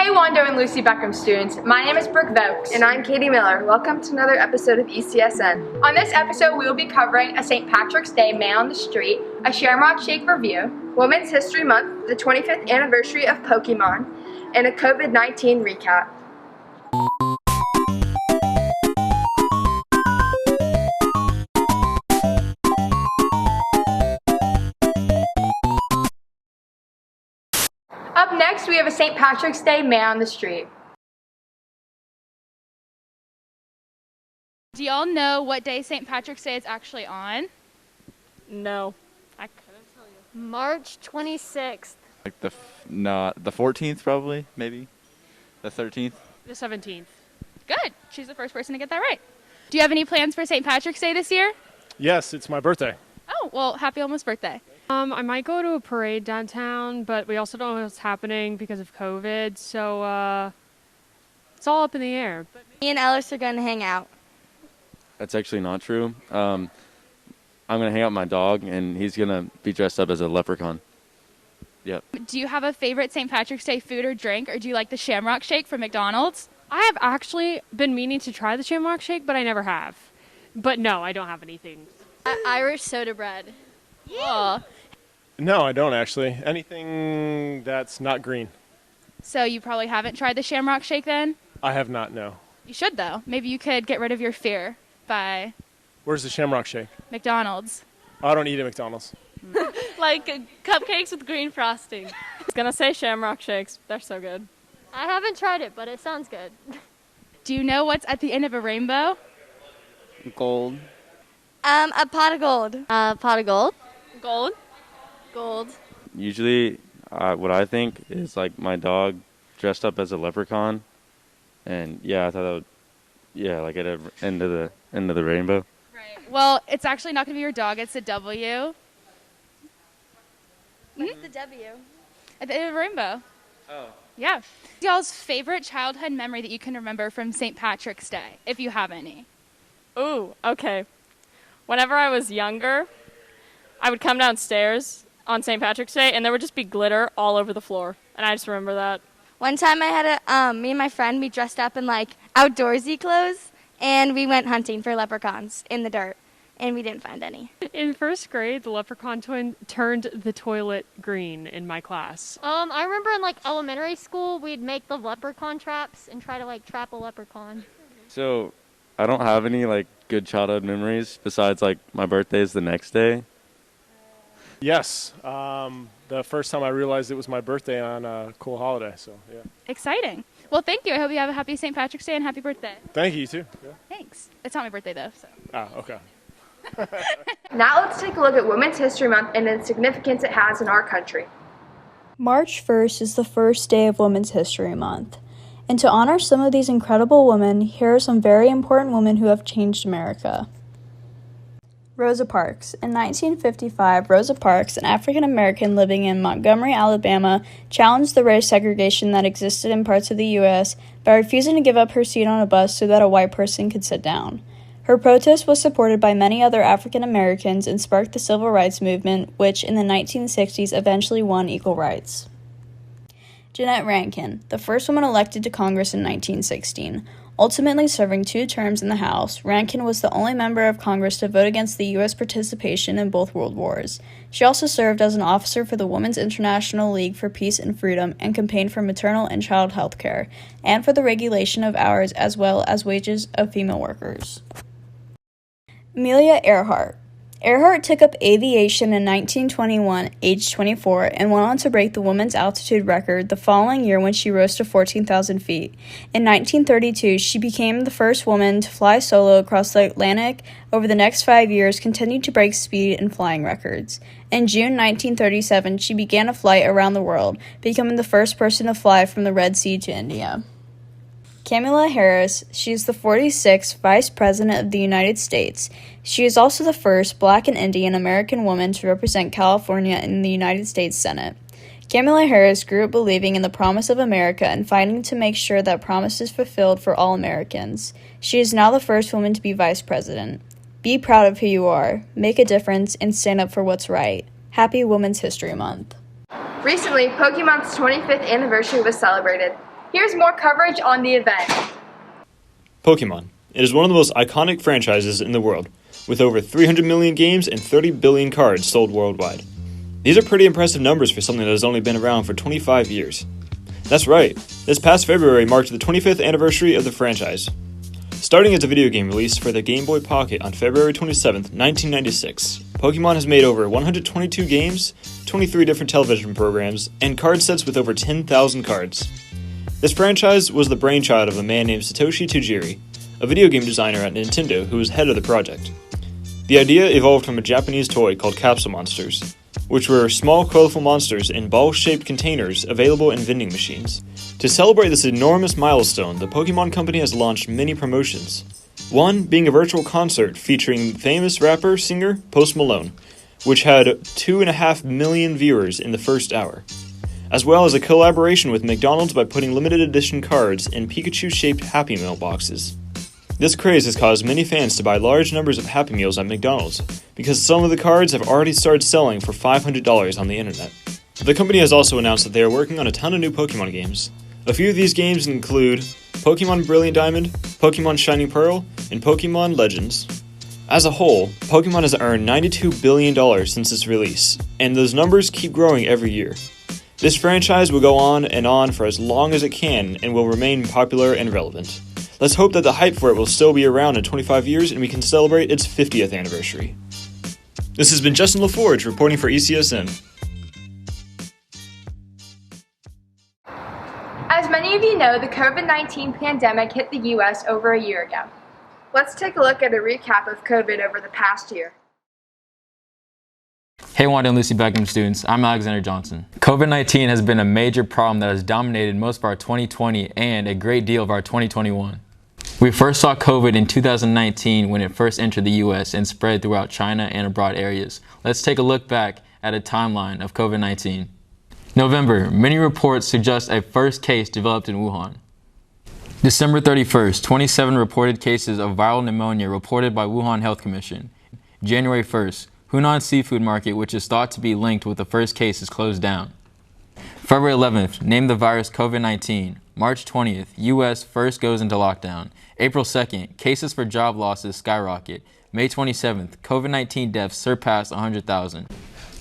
Hey Wando and Lucy Beckham students, my name is Brooke Voakes. And I'm Katie Miller. Welcome to another episode of ECSN. On this episode, we will be covering a St. Patrick's Day Man on the Street, a Shamrock Shake review, Women's History Month, the 25th anniversary of Pokemon, and a COVID-19 recap. Up next, we have a St. Patrick's Day Man on the Street. Do y'all know what day St. Patrick's Day is actually on? No, I couldn't tell you. March 26th. Like the 14th probably, maybe. The 13th. The 17th. Good. She's the first person to get that right. Do you have any plans for St. Patrick's Day this year? Yes, it's my birthday. Oh, well, happy almost birthday. I might go to a parade downtown, but we also don't know what's happening because of COVID, so it's all up in the air. Me and Ellis are going to hang out. That's actually not true. I'm going to hang out with my dog, and he's going to be dressed up as a leprechaun. Yep. Do you have a favorite St. Patrick's Day food or drink, or do you like the Shamrock Shake from McDonald's? I have actually been meaning to try the Shamrock Shake, but I never have. But no, I don't have anything. Irish soda bread. Yeah. No, I don't actually. Anything that's not green. So you probably haven't tried the Shamrock Shake then? I have not, no. You should, though. Maybe you could get rid of your fear by Where's the Shamrock Shake? McDonald's. I don't eat at McDonald's. Like cupcakes with green frosting. I was going to say Shamrock Shakes. They're so good. I haven't tried it, but it sounds good. Do you know what's at the end of a rainbow? Gold. A pot of gold. Pot of gold? Gold? Gold. Usually, what I think is like my dog dressed up as a leprechaun. And yeah, I thought that would, yeah, like at the end of the rainbow. Right. Well, it's actually not going to be your dog. It's a W. What's the W? At the end of a rainbow. Oh. Yeah. Y'all's favorite childhood memory that you can remember from St. Patrick's Day, if you have any. Ooh, okay. Whenever I was younger, I would come downstairs on St. Patrick's Day, and there would just be glitter all over the floor. And I just remember that. One time I had me and my friend, we dressed up in like outdoorsy clothes, and we went hunting for leprechauns in the dirt, and we didn't find any. In first grade, the leprechaun turned the toilet green in my class. I remember in like elementary school, we'd make the leprechaun traps and try to like trap a leprechaun. So, I don't have any like good childhood memories besides like my birthday is the next day. Yes, the first time I realized it was my birthday on a cool holiday, so yeah. Exciting. Well, thank you. I hope you have a happy St. Patrick's Day and happy birthday. Thank you, too. Yeah. Thanks. It's not my birthday, though, so. Ah, okay. Now let's take a look at Women's History Month and the significance it has in our country. March 1st is the first day of Women's History Month. And to honor some of these incredible women, here are some very important women who have changed America. Rosa Parks. In 1955, Rosa Parks, an African-American living in Montgomery, Alabama, challenged the race segregation that existed in parts of the U.S. by refusing to give up her seat on a bus so that a white person could sit down. Her protest was supported by many other African Americans and sparked the Civil Rights Movement, which in the 1960s eventually won equal rights. Jeannette Rankin, the first woman elected to Congress in 1916. Ultimately serving 2 terms in the House, Rankin was the only member of Congress to vote against the U.S. participation in both World Wars. She also served as an officer for the Women's International League for Peace and Freedom and campaigned for maternal and child health care, and for the regulation of hours as well as wages of female workers. Amelia Earhart. Earhart took up aviation in 1921, aged 24, and went on to break the women's altitude record the following year when she rose to 14,000 feet. In 1932, she became the first woman to fly solo across the Atlantic. Over the next 5 years, continued to break speed and flying records. In June 1937, she began a flight around the world, becoming the first person to fly from the Red Sea to India. Kamala Harris, she is the 46th Vice President of the United States. She is also the first Black and Indian American woman to represent California in the United States Senate. Kamala Harris grew up believing in the promise of America and fighting to make sure that promise is fulfilled for all Americans. She is now the first woman to be Vice President. Be proud of who you are, make a difference, and stand up for what's right. Happy Women's History Month. Recently, Pokemon's 25th anniversary was celebrated. Here's more coverage on the event. Pokemon. It is one of the most iconic franchises in the world, with over 300 million games and 30 billion cards sold worldwide. These are pretty impressive numbers for something that has only been around for 25 years. That's right, this past February marked the 25th anniversary of the franchise. Starting as a video game released for the Game Boy Pocket on February 27, 1996, Pokemon has made over 122 games, 23 different television programs, and card sets with over 10,000 cards. This franchise was the brainchild of a man named Satoshi Tajiri, a video game designer at Nintendo who was head of the project. The idea evolved from a Japanese toy called Capsule Monsters, which were small, colorful monsters in ball-shaped containers available in vending machines. To celebrate this enormous milestone, the Pokemon Company has launched many promotions. One being a virtual concert featuring famous rapper-singer Post Malone, which had 2.5 million viewers in the first hour, as well as a collaboration with McDonald's by putting limited edition cards in Pikachu-shaped Happy Meal boxes. This craze has caused many fans to buy large numbers of Happy Meals at McDonald's, because some of the cards have already started selling for $500 on the internet. The company has also announced that they are working on a ton of new Pokemon games. A few of these games include Pokemon Brilliant Diamond, Pokemon Shining Pearl, and Pokemon Legends. As a whole, Pokemon has earned $92 billion since its release, and those numbers keep growing every year. This franchise will go on for as long as it can and will remain popular and relevant. Let's hope that the hype for it will still be around in 25 years and we can celebrate its 50th anniversary. This has been Justin LaForge reporting for ECSN. As many of you know, the COVID-19 pandemic hit the U.S. over a year ago. Let's take a look at a recap of COVID over the past year. Hey Wando and Lucy Beckham students, I'm Alexander Johnson. COVID-19 has been a major problem that has dominated most of our 2020 and a great deal of our 2021. We first saw COVID in 2019 when it first entered the US and spread throughout China and abroad areas. Let's take a look back at a timeline of COVID-19. November, many reports suggest a first case developed in Wuhan. December 31st, 27 reported cases of viral pneumonia reported by Wuhan Health Commission. January 1st, Hunan Seafood Market, which is thought to be linked with the first case, is closed down. February 11th, named the virus COVID-19. March 20th, U.S. first goes into lockdown. April 2nd, cases for job losses skyrocket. May 27th, COVID-19 deaths surpass 100,000.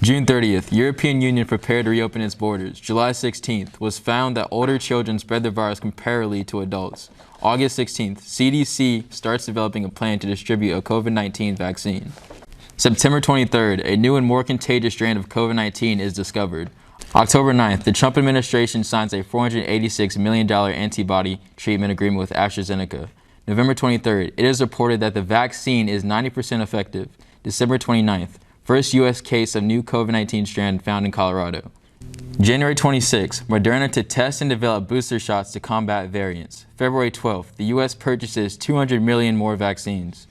June 30th, European Union prepared to reopen its borders. July 16th, was found that older children spread the virus comparably to adults. August 16th, CDC starts developing a plan to distribute a COVID-19 vaccine. September 23rd, a new and more contagious strand of COVID-19 is discovered. October 9th, the Trump administration signs a $486 million antibody treatment agreement with AstraZeneca. November 23rd, it is reported that the vaccine is 90% effective. December 29th, first U.S. case of new COVID-19 strand found in Colorado. January 26th, Moderna to test and develop booster shots to combat variants. February 12th, the U.S. purchases 200 million more vaccines.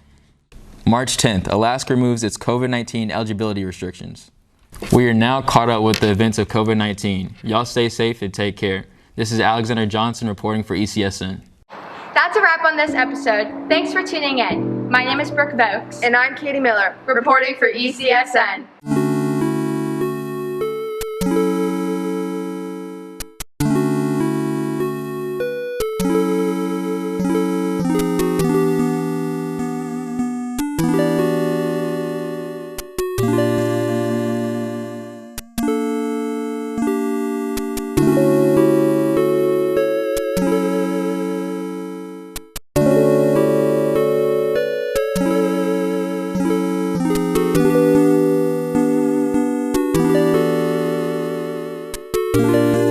March 10th, Alaska removes its COVID-19 eligibility restrictions. We are now caught up with the events of COVID-19. Y'all stay safe and take care. This is Alexander Johnson reporting for ECSN. That's a wrap on this episode. Thanks for tuning in. My name is Brooke Voakes. And I'm Katie Miller, reporting for ECSN. you.